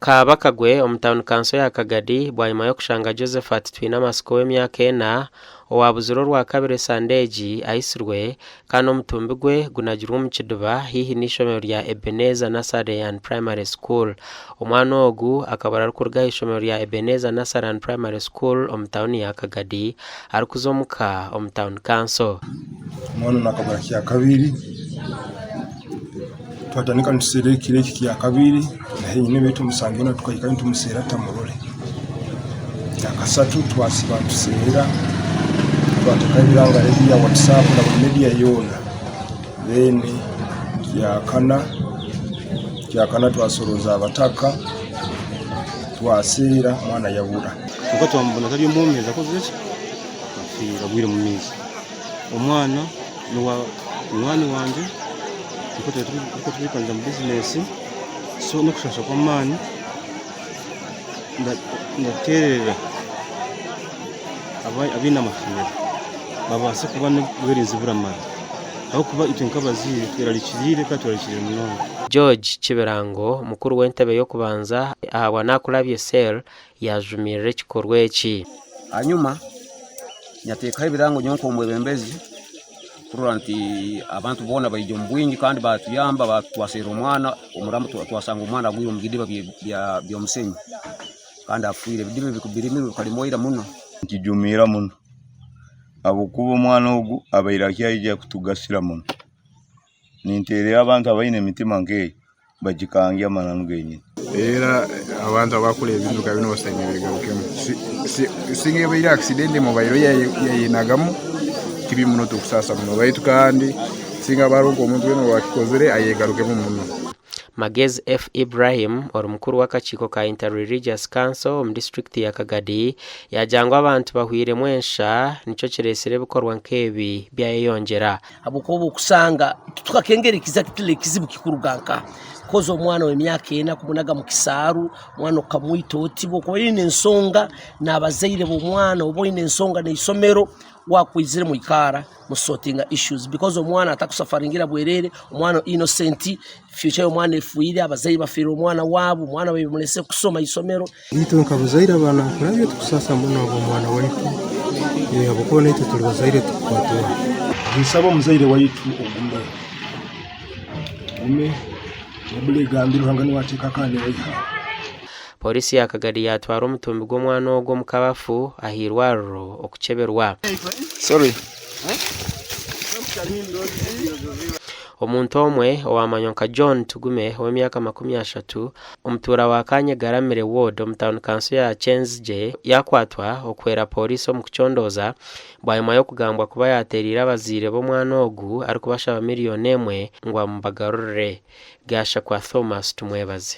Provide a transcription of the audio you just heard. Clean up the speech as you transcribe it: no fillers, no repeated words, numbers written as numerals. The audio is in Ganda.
Kabakagwe omutauni kanso ya Kagadi bwanyuma yo kushanga Josephat twina masiko w'emyaka 4 owabuziro rwa kabiri Sandeji aisirwe kandi omutumbi gwe gunagirwa mu Kiduba hihi n'ishomero rya Ebenezer Nursery and Primary School. Omwana ogu akabara rukurga ishomero rya Ebenezer Nursery and Primary School omutauni ya Kagadi arikuzomuka omutauni kanso. Omwana nakabara kya kabiri twatandika ntusere kireki kya kabiri naye nyine betu musangona tukayika ntumusera tamurole yakasatu twasiba ntusera twatakabiranga ya WhatsApp na media yona then yakana twasoroza abataka twasera mwana yabura kuko twambona kali mumeza ko zese afira bwire mu mizi omwana n'umwani wanje kuko tubikanda mu business so no kushasha kwa mani ndaterera abina mafira babase kuba no guherinza buramara aho kuba itenka bazire twerarikirire ka twerarikirire muno. George Kiberango mukuru w'entebe yo kubanza ahawa nakulabye sel yajumirire kikorwa eki hanyuma nyateka ibirango nyonko mwebembezi kuranti abantu bona bayijo mbwingi kandi batuyamba batwasera omwana omuramu twasanga omwana agwire mugidiba bya musenyi kandi afuire bidibe bikubirimi kalimoira muno nkijumira muno abukuba omwana ogu abaira kyayija kutugasira muno ninterera abantu abayine emitima nke bajikangia mananu genyi era abantu abakule ebintu kabino basayimira galukemu singe bayira accident mu bayiro yayinagamu kibi muno tukusasa muno baitu kandi singa barongo omuntu weno wakikozere ayegalukemu muno. Magezi F. Ibrahim orumukuru w'akachiko ka Inter-Religious Council mu district ya Kagadi yajangwa abantu bahwire mwensha nico kiresere bikorwa nkebi byayeyongera abukobo kusanga tukakengerikiza kitile kizibu kikuruganka kozo omwana w'emyaka 4 kumunaga mu kisaru mwana okamwita otibo ko ine ensonga n'abazaire bo mwana obo ine ensonga n'isomero wakwizire mu ikara mu sorting issues because omwana atakusafaringira bwerere omwana innocent future omwana efuire abazaire bafira omwana wabo omwana bemulese kusoma isomero itu nkabuzaire abana kurabye tukusasa muno abo mwana waitu abukona itu tulibazaire tukwatwa bisaba muzaire waitu ogume obule gambiro hangani watika kandi wayiha. Polisi ya Kagadi yatwara omutumbi gw'omwana ogwo mu kabafu ahirwaro okucheberwa. Sorry. Omuntu omwe owamanyonka John Tugume w'emyaka 30 omutura wa Kanyegaramire ward omutauni kanso ya Chenzje yakwatwa okwera polisi omu kuchondoza bwanyuma yo kugambwa kuba yaterira abazire b'omwana ogu arikubashaba miliyoni 1 ngo amubagarurire. Gasha kwa Thomas tumwebaze.